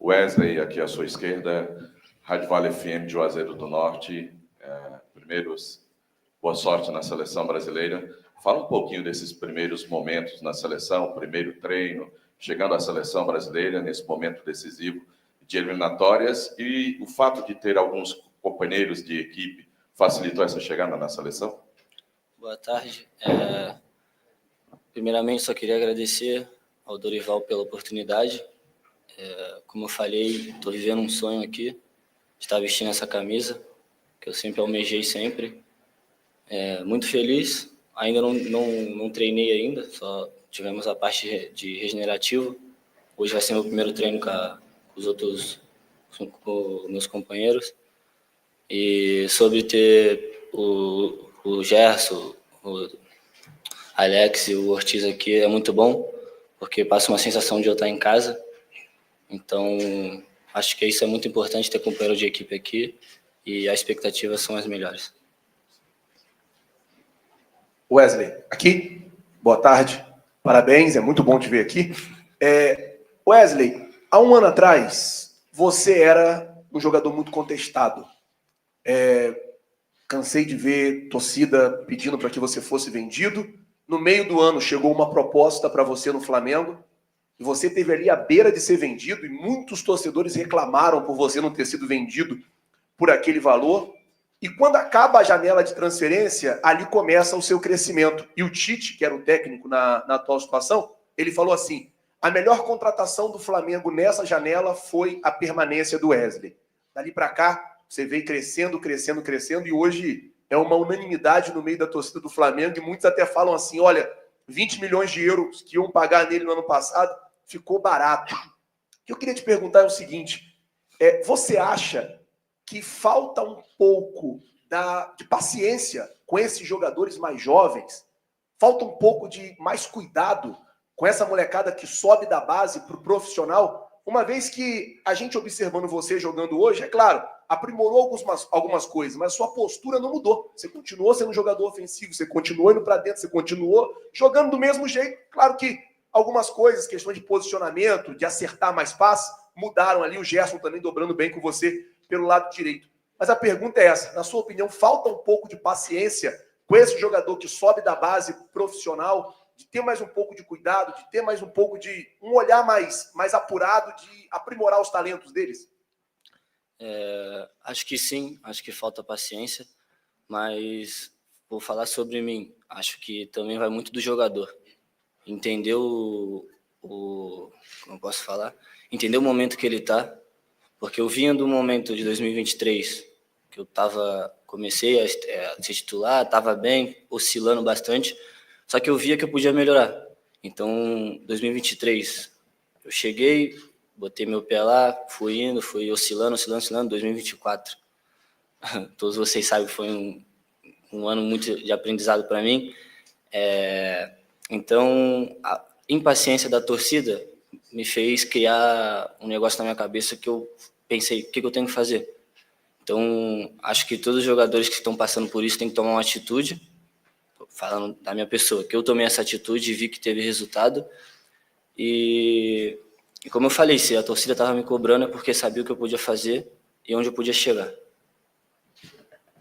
Wesley, aqui à sua esquerda, Rádio Vale FM de Juazeiro do Norte. Boa sorte na seleção brasileira. Fala um pouquinho desses primeiros momentos na seleção, primeiro treino, chegando à seleção brasileira nesse momento decisivo de eliminatórias, e o fato de ter alguns companheiros de equipe facilitou essa chegada na seleção? Boa tarde. Primeiramente, só queria agradecer ao Dorival pela oportunidade. Como eu falei, estou vivendo um sonho aqui, de estar vestindo essa camisa, que eu sempre almejei sempre. Muito feliz. Ainda não treinei ainda, só tivemos a parte de regenerativo. Hoje vai ser meu primeiro treino com meus companheiros. E sobre ter o Gerson, o Alex e o Ortiz aqui é muito bom, porque passa uma sensação de eu estar em casa. Então, acho que isso é muito importante, ter companheiro de equipe aqui, e as expectativas são as melhores. Wesley, aqui, boa tarde, parabéns, é muito bom te ver aqui. Wesley, há um ano atrás, você era um jogador muito contestado. Cansei de ver torcida pedindo para que você fosse vendido. No meio do ano chegou uma proposta para você no Flamengo, e você teve ali à beira de ser vendido, e muitos torcedores reclamaram por você não ter sido vendido por aquele valor. E quando acaba a janela de transferência, ali começa o seu crescimento. E o Tite, que era o técnico na atual situação, ele falou assim: a melhor contratação do Flamengo nessa janela foi a permanência do Wesley. Dali para cá, você veio crescendo, crescendo, crescendo, e hoje é uma unanimidade no meio da torcida do Flamengo, e muitos até falam assim: olha, 20 milhões de euros que iam pagar nele no ano passado, ficou barato. O que eu queria te perguntar é o seguinte: você acha que falta um pouco de paciência com esses jogadores mais jovens? Falta um pouco de mais cuidado com essa molecada que sobe da base para o profissional? Uma vez que a gente, observando você jogando hoje, é claro, aprimorou algumas coisas, mas sua postura não mudou. Você continuou sendo um jogador ofensivo, você continuou indo para dentro, você continuou jogando do mesmo jeito. Claro que algumas coisas, questão de posicionamento, de acertar mais passes, mudaram ali. O Gerson também dobrando bem com você pelo lado direito. Mas a pergunta é essa: na sua opinião, falta um pouco de paciência com esse jogador que sobe da base profissional, de ter mais um pouco de cuidado, de ter mais um pouco de um olhar mais apurado, de aprimorar os talentos deles? Acho que sim, acho que falta paciência, mas vou falar sobre mim. Acho que também vai muito do jogador. Entender como eu posso falar? Entender o momento que ele está. Porque eu vinha do momento de 2023, que eu comecei a ser titular, estava bem, oscilando bastante, só que eu via que eu podia melhorar. Então, 2023, eu cheguei, botei meu pé lá, fui oscilando, 2024. Todos vocês sabem que foi um ano muito de aprendizado para mim. Então, a impaciência da torcida me fez criar um negócio na minha cabeça que eu pensei: o que eu tenho que fazer? Então, acho que todos os jogadores que estão passando por isso têm que tomar uma atitude. Falando da minha pessoa, que eu tomei essa atitude e vi que teve resultado. E como eu falei, se a torcida estava me cobrando é porque sabia o que eu podia fazer e onde eu podia chegar.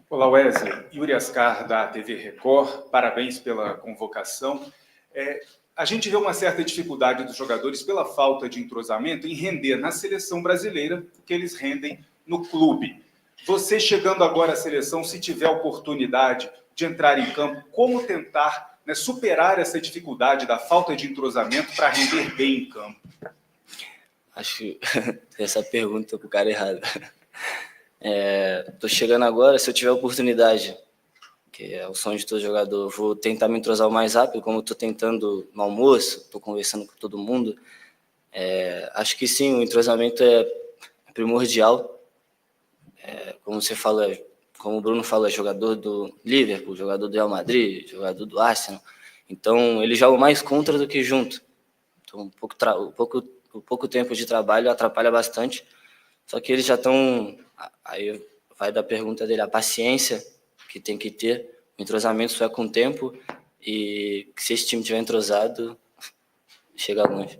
Olá, Wesley. Yuri Ascar, da TV Record. Parabéns pela convocação. A gente vê uma certa dificuldade dos jogadores pela falta de entrosamento em render na seleção brasileira o que eles rendem no clube. Você, chegando agora à seleção, se tiver oportunidade de entrar em campo, como tentar superar essa dificuldade da falta de entrosamento para render bem em campo? Acho que essa pergunta para o cara errado. Estou chegando agora, se eu tiver oportunidade, que é o sonho de todo jogador, vou tentar me entrosar o mais rápido, como estou tentando no almoço, estou conversando com todo mundo. Acho que sim, o entrosamento é primordial. Como você fala, como o Bruno fala, jogador do Liverpool, jogador do Real Madrid, jogador do Arsenal. Então, ele joga mais contra do que junto. Então, o pouco tempo de trabalho atrapalha bastante. Só que eles já estão... Aí vai da pergunta dele, a paciência que tem que ter, o entrosamento só é com o tempo, e que se esse time estiver entrosado, chega longe.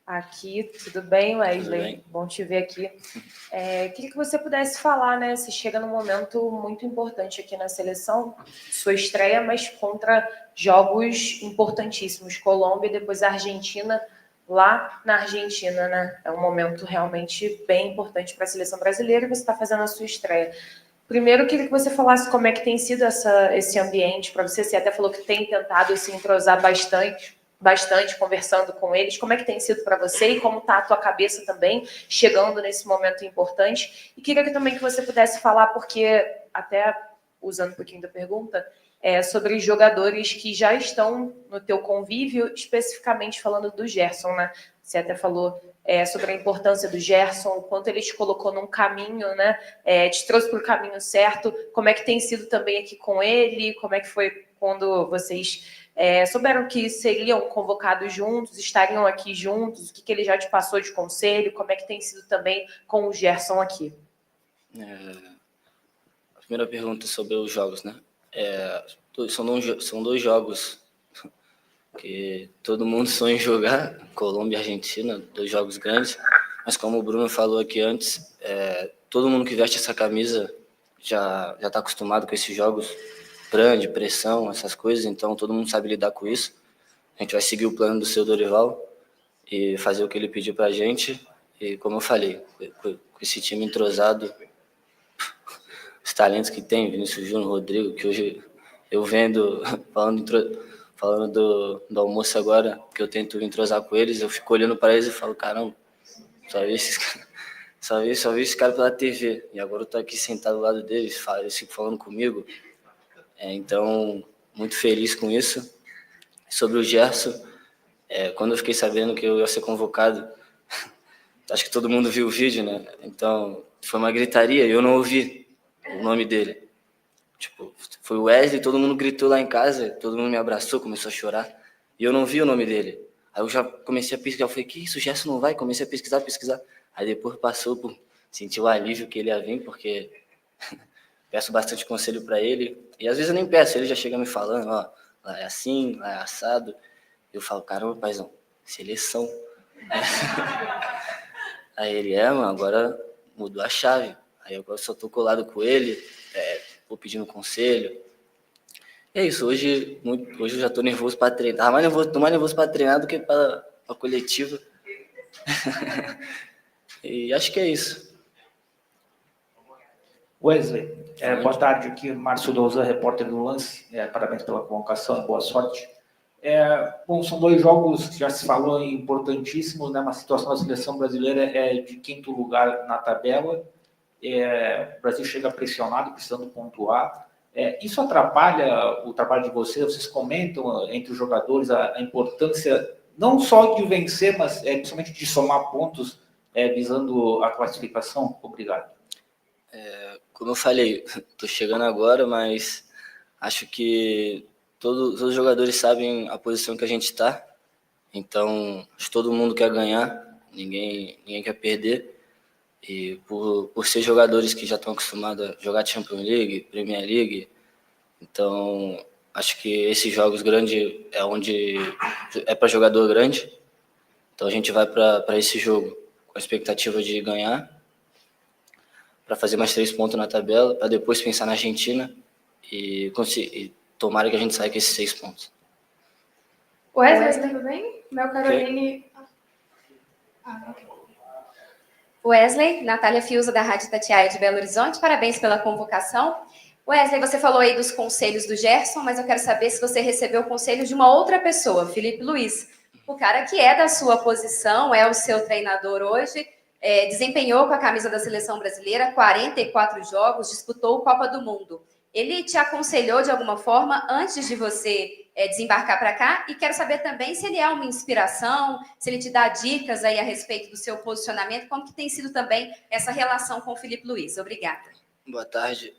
Aqui, tudo bem, Wesley? Tudo bem. Bom te ver aqui. Queria que você pudesse falar, né? Você chega num momento muito importante aqui na seleção, sua estreia, mas contra jogos importantíssimos, Colômbia e depois a Argentina, lá na Argentina, né? É um momento realmente bem importante para a seleção brasileira e você está fazendo a sua estreia. Primeiro, eu queria que você falasse como é que tem sido esse ambiente para você. Você até falou que tem tentado se entrosar bastante conversando com eles. Como é que tem sido para você e como está a tua cabeça também, chegando nesse momento importante? E queria também que você pudesse falar, porque, até usando um pouquinho da pergunta, sobre jogadores que já estão no teu convívio, especificamente falando do Gerson, né? Você até falou sobre a importância do Gerson, o quanto ele te colocou num caminho, né? Te trouxe para o caminho certo. Como é que tem sido também aqui com ele? Como é que foi quando vocês souberam que seriam convocados juntos, estariam aqui juntos? O que ele já te passou de conselho? Como é que tem sido também com o Gerson aqui? A primeira pergunta sobre os jogos, né? São dois jogos que todo mundo sonha em jogar, Colômbia e Argentina, 2 jogos grandes, mas como o Bruno falou aqui antes, todo mundo que veste essa camisa já está acostumado com esses jogos, grande, pressão, essas coisas, então todo mundo sabe lidar com isso. A gente vai seguir o plano do seu Dorival e fazer o que ele pediu pra gente, e como eu falei, com esse time entrosado, os talentos que tem, Vinícius Júnior, Rodrigo, que hoje eu vendo, falando do almoço agora, que eu tento entrosar com eles, eu fico olhando para eles e falo, caramba, só vi esse cara pela TV, e agora eu tô aqui sentado do lado deles, eles ficam falando comigo, então, muito feliz com isso. Sobre o Gerson, quando eu fiquei sabendo que eu ia ser convocado, acho que todo mundo viu o vídeo, né? Então, foi uma gritaria e eu não ouvi o nome dele. Tipo, foi o Wesley, todo mundo gritou lá em casa, todo mundo me abraçou, começou a chorar, e eu não vi o nome dele. Aí eu já comecei a pesquisar, eu falei, que isso, o Gerson não vai? Comecei a pesquisar. Aí depois passou por sentir o alívio que ele ia vir, porque peço bastante conselho para ele, e às vezes eu nem peço, ele já chega me falando, ó, lá é assim, lá é assado. Eu falo, caramba, paizão, seleção. Aí ele, mano, agora mudou a chave. Aí agora só tô colado com ele, vou pedindo conselho. E é isso, hoje eu já tô nervoso para treinar. Tô mais nervoso para treinar do que para a coletiva. E acho que é isso. Wesley, boa tarde, aqui Márcio Douza, repórter do Lance, parabéns pela convocação, boa sorte. Bom, são 2 jogos que já se falou importantíssimos, né? Uma situação da seleção brasileira de 5º lugar na tabela, o Brasil chega pressionado, precisando pontuar. Isso atrapalha o trabalho de vocês comentam entre os jogadores a importância não só de vencer, mas principalmente de somar pontos visando a classificação? Obrigado. Como eu falei, tô chegando agora, mas acho que todos os jogadores sabem a posição que a gente está. Então, acho que todo mundo quer ganhar, ninguém quer perder. E por ser jogadores que já estão acostumados a jogar Champions League, Premier League, então acho que esses jogos grandes é onde é para jogador grande. Então a gente vai para esse jogo com a expectativa de ganhar, para fazer mais 3 pontos na tabela, para depois pensar na Argentina e tomara que a gente saia com esses 6 pontos. Wesley, tudo bem? Mel Caroline. Okay. Wesley, Natália Fiuza, da Rádio Itatiaia de Belo Horizonte, parabéns pela convocação. Wesley, você falou aí dos conselhos do Gerson, mas eu quero saber se você recebeu o conselho de uma outra pessoa, Felipe Luiz, o cara que é da sua posição, é o seu treinador hoje, desempenhou com a camisa da seleção brasileira 44 jogos, disputou Copa do Mundo. Ele te aconselhou de alguma forma antes de você desembarcar para cá? E quero saber também se ele é uma inspiração, se ele te dá dicas aí a respeito do seu posicionamento, como que tem sido também essa relação com o Felipe Luiz. Obrigada. Boa tarde.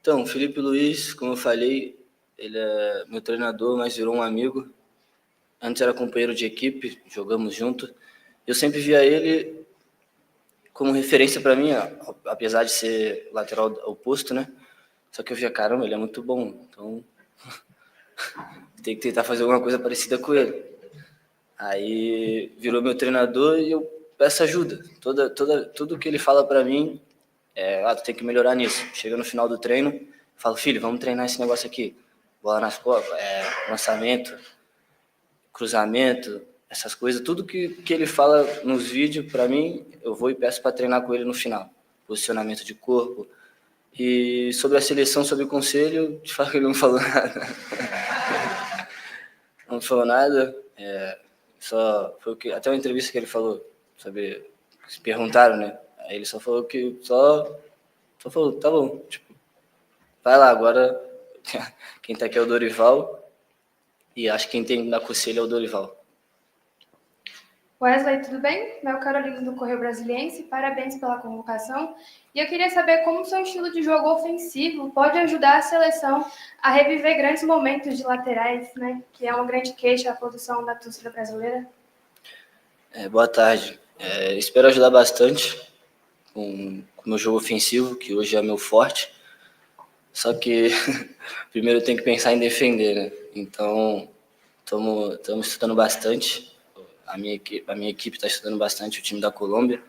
Então, o Felipe Luiz, como eu falei, ele é meu treinador, mas virou um amigo. Antes era companheiro de equipe, jogamos junto. Eu sempre via ele como referência para mim, apesar de ser lateral oposto, né? Só que eu via, caramba, ele é muito bom, então tem que tentar fazer alguma coisa parecida com ele. Aí virou meu treinador e eu peço ajuda. Tudo que ele fala para mim tu tem que melhorar nisso. Chega no final do treino, falo, filho, vamos treinar esse negócio aqui. Bola nas costas, lançamento, cruzamento, essas coisas. Tudo que ele fala nos vídeos, para mim, eu vou e peço para treinar com ele no final. Posicionamento de corpo. E sobre a seleção, sobre o conselho, de fato ele não falou nada. Não falou nada. Só foi até uma entrevista que ele falou, sabe? Se perguntaram, né? Aí ele só falou que só falou, tá bom, tipo, vai lá, agora quem tá aqui é o Dorival e acho que quem tem que dar conselho é o Dorival. Wesley, tudo bem? Mel Carolina do Correio Brasiliense, parabéns pela convocação. E eu queria saber como o seu estilo de jogo ofensivo pode ajudar a seleção a reviver grandes momentos de laterais, né? Que é uma grande queixa à produção da torcida brasileira. Boa tarde. Espero ajudar bastante com o meu jogo ofensivo, que hoje é meu forte. Só que primeiro eu tenho que pensar em defender, né? Então, estamos estudando bastante. A minha equipe está estudando bastante, o time da Colômbia.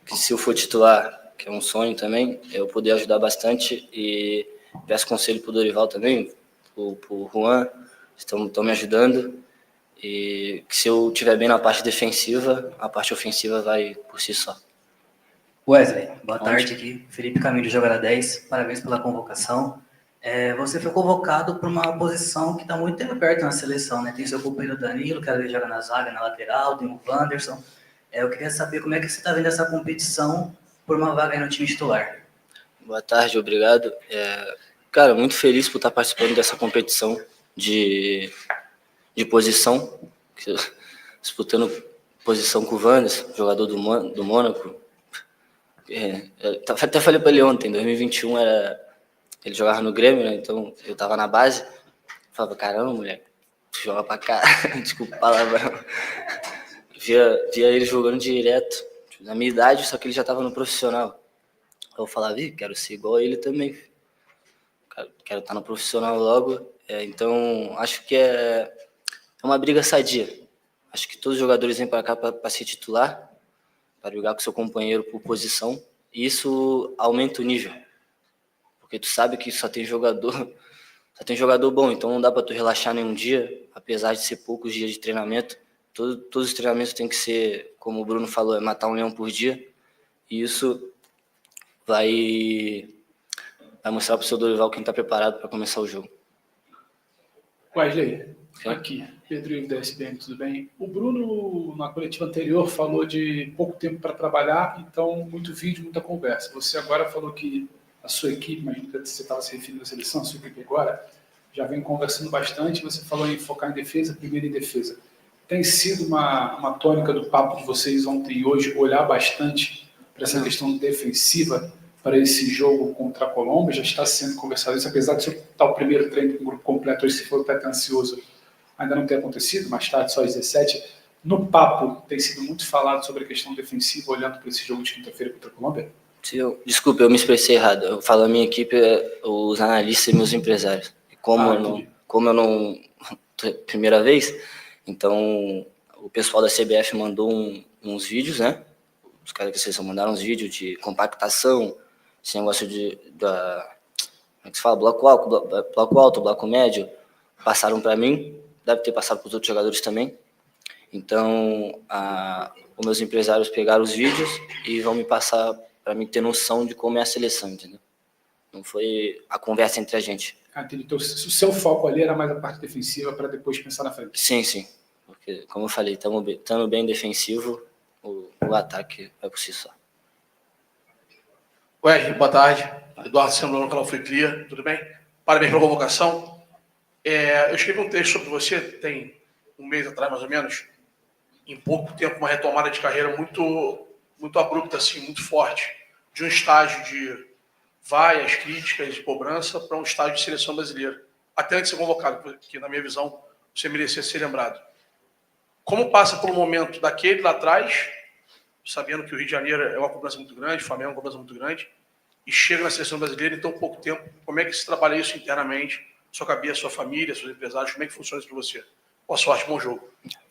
Que se eu for titular, que é um sonho também, eu poder ajudar bastante. E peço conselho para o Dorival também, para o Juan, estão me ajudando. E que se eu estiver bem na parte defensiva, a parte ofensiva vai por si só. Wesley, boa tarde aqui. Felipe Camilo, jogador 10. Parabéns pela convocação. Você foi convocado para uma posição que está muito tempo perto na seleção, né? Tem seu companheiro Danilo, que às vezes joga na zaga, na lateral, tem o Wanderson. Eu queria saber como é que você está vendo essa competição por uma vaga aí no time titular. Boa tarde, obrigado. Cara, muito feliz por estar participando dessa competição de posição, disputando posição com o Wanderson, jogador do Mônaco. Até falei para ele ontem, em 2021 ele jogava no Grêmio, né? Então eu tava na base, falava, caramba, moleque, joga pra cá, desculpa a palavra. Via ele jogando direto, na minha idade, só que ele já tava no profissional. Eu falava, quero ser igual a ele também, quero estar no profissional logo. Então acho que é uma briga sadia. Acho que todos os jogadores vêm para cá para ser titular, para jogar com seu companheiro por posição, e isso aumenta o nível. Porque tu sabe que só tem jogador bom, então não dá para tu relaxar nenhum dia, apesar de ser poucos dias de treinamento. Todos os treinamentos tem que ser, como o Bruno falou, matar um leão por dia, e isso vai mostrar para o seu Dorival quem está preparado para começar o jogo. Wesley, aqui, Pedro Ivo da SBN, tudo bem? O Bruno, na coletiva anterior, falou de pouco tempo para trabalhar, então muito vídeo, muita conversa. Você agora falou que a sua equipe, imagino que você estava se referindo à seleção, a sua equipe agora, já vem conversando bastante, você falou em focar em defesa, primeiro em defesa. Tem sido uma tônica do papo de vocês ontem e hoje, olhar bastante para essa questão defensiva, para esse jogo contra a Colômbia, já está sendo conversado isso, apesar de você estar o primeiro treino com o grupo completo, hoje você falou que está ansioso, ainda não tem acontecido, mais tarde, só às 17. No papo, tem sido muito falado sobre a questão defensiva, olhando para esse jogo de quinta-feira contra a Colômbia? Desculpa, eu me expressei errado. Eu falo a minha equipe, os analistas e meus empresários. Como eu não primeira vez, então o pessoal da CBF mandou uns vídeos, né? Os caras que vocês mandaram uns vídeos de compactação, esse negócio como é que se fala? Bloco alto, bloco médio, passaram para mim, deve ter passado para os outros jogadores também. Então, os meus empresários pegaram os vídeos e vão me passar para mim ter noção de como é a seleção, entendeu? Não foi a conversa entre a gente. Entendi. Então, o seu foco ali era mais a parte defensiva para depois pensar na frente. Sim. Porque, como eu falei, estando bem defensivo, o ataque vai por si só. Wesley, boa tarde. Eduardo Semblano, canal Free Clear, tudo bem? Parabéns pela convocação. Eu escrevi um texto sobre você, tem um mês atrás, mais ou menos. Em pouco tempo, uma retomada de carreira muito abrupta, assim, muito forte. De um estágio de vaias, críticas e cobrança para um estágio de seleção brasileira. Até antes de ser convocado, porque, na minha visão, você merecia ser lembrado. Como passa por um momento daquele lá atrás, sabendo que o Rio de Janeiro é uma cobrança muito grande, o Flamengo é uma cobrança muito grande, e chega na seleção brasileira em tão pouco tempo. Como é que se trabalha isso internamente? Sua cabeça, sua família, seus empresários, como é que funciona isso para você? Boa sorte, bom jogo.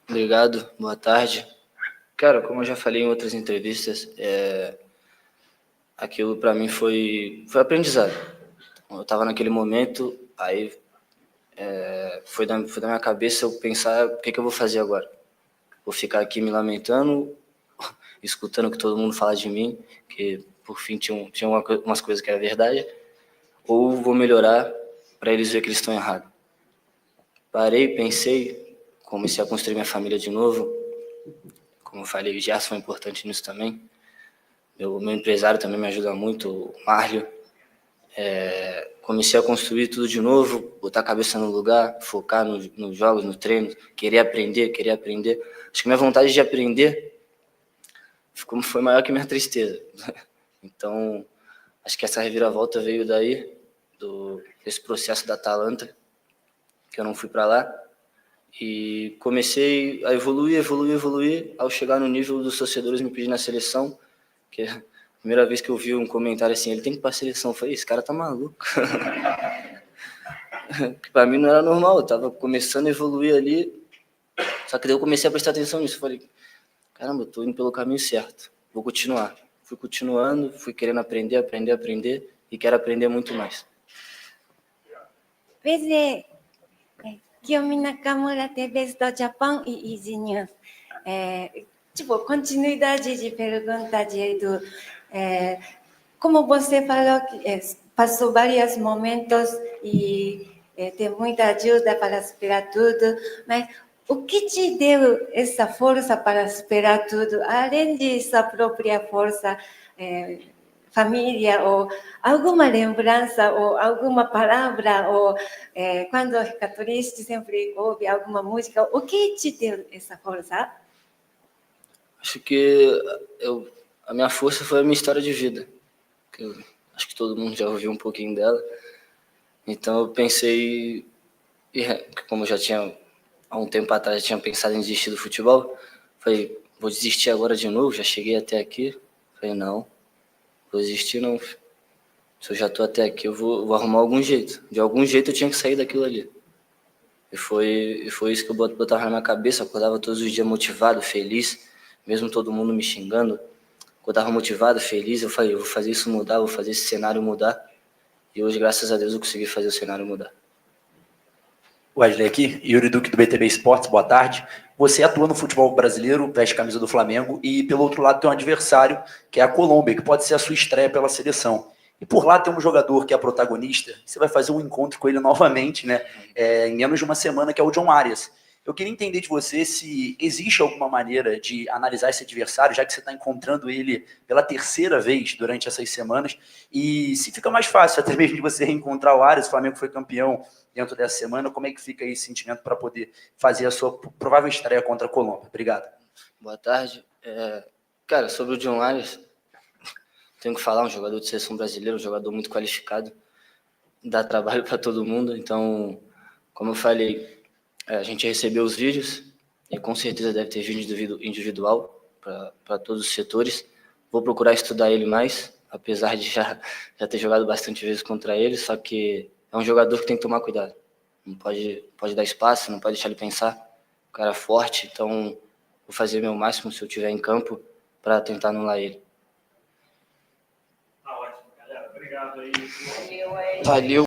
Obrigado, boa tarde. Cara, como eu já falei em outras entrevistas, aquilo para mim foi aprendizado. Eu estava naquele momento, aí foi da minha cabeça eu pensar o que eu vou fazer agora. Vou ficar aqui me lamentando, escutando o que todo mundo fala de mim, que por fim tinha umas coisas que era verdade, ou vou melhorar para eles verem que eles estão errados. Parei, pensei, comecei a construir minha família de novo. Como eu falei, o Gerson foi importante nisso também. Meu empresário também me ajuda muito, o Márlio. Comecei a construir tudo de novo, botar a cabeça no lugar, focar nos jogos, no treino, querer aprender. Acho que minha vontade de aprender foi maior que minha tristeza. Então, acho que essa reviravolta veio daí, desse processo da Atalanta, que eu não fui para lá. E comecei a evoluir, ao chegar no nível dos torcedores me pedindo na seleção, que a primeira vez que eu vi um comentário assim, ele tem que ir para a seleção, eu falei, esse cara tá maluco. Para mim não era normal, eu tava começando a evoluir ali, só que daí eu comecei a prestar atenção nisso, falei, caramba, eu tô indo pelo caminho certo, vou continuar. Fui continuando, fui querendo aprender, e quero aprender muito mais. Kiyomi Nakamura, TV do Japão e Easy News. Continuidade de pergunta de Edu. Como você falou que passou vários momentos e tem muita ajuda para superar tudo, mas o que te deu essa força para superar tudo, além de sua própria força, família, ou alguma lembrança, ou alguma palavra, ou quando fica triste, sempre ouve alguma música, o que te deu essa força? Acho que a minha força foi a minha história de vida. Acho que todo mundo já ouviu um pouquinho dela. Então eu pensei, como eu já tinha, há um tempo atrás, tinha pensado em desistir do futebol, falei, vou desistir agora de novo, já cheguei até aqui. Falei, não, vou desistir não. Se eu já estou até aqui, eu vou arrumar algum jeito. De algum jeito eu tinha que sair daquilo ali. E foi isso que eu botava na minha cabeça, acordava todos os dias motivado, feliz, mesmo todo mundo me xingando. Acordava motivado, feliz, eu falei, eu vou fazer isso mudar, vou fazer esse cenário mudar. E hoje, graças a Deus, eu consegui fazer o cenário mudar. Wesley aqui, Yuri Duque do BTB Esportes, boa tarde. Você atua no futebol brasileiro, veste a camisa do Flamengo e, pelo outro lado, tem um adversário, que é a Colômbia, que pode ser a sua estreia pela seleção. E por lá tem um jogador que é protagonista, você vai fazer um encontro com ele novamente, né, em menos de uma semana, que é o John Arias. Eu queria entender de você se existe alguma maneira de analisar esse adversário, já que você está encontrando ele pela terceira vez durante essas semanas, e se fica mais fácil até mesmo de você reencontrar o Arias, o Flamengo foi campeão dentro dessa semana, como é que fica aí esse sentimento para poder fazer a sua provável estreia contra a Colômbia? Obrigado. Boa tarde. Cara, sobre o John Arias, tenho que falar, um jogador de seleção brasileira, um jogador muito qualificado, dá trabalho para todo mundo, então, como eu falei, a gente recebeu os vídeos e com certeza deve ter vídeo individual para todos os setores. Vou procurar estudar ele mais, apesar de já ter jogado bastante vezes contra ele, só que é um jogador que tem que tomar cuidado. Não pode dar espaço, não pode deixar ele pensar. O cara é forte, então vou fazer meu máximo se eu estiver em campo para tentar anular ele. Tá ótimo, galera. Obrigado aí. Valeu.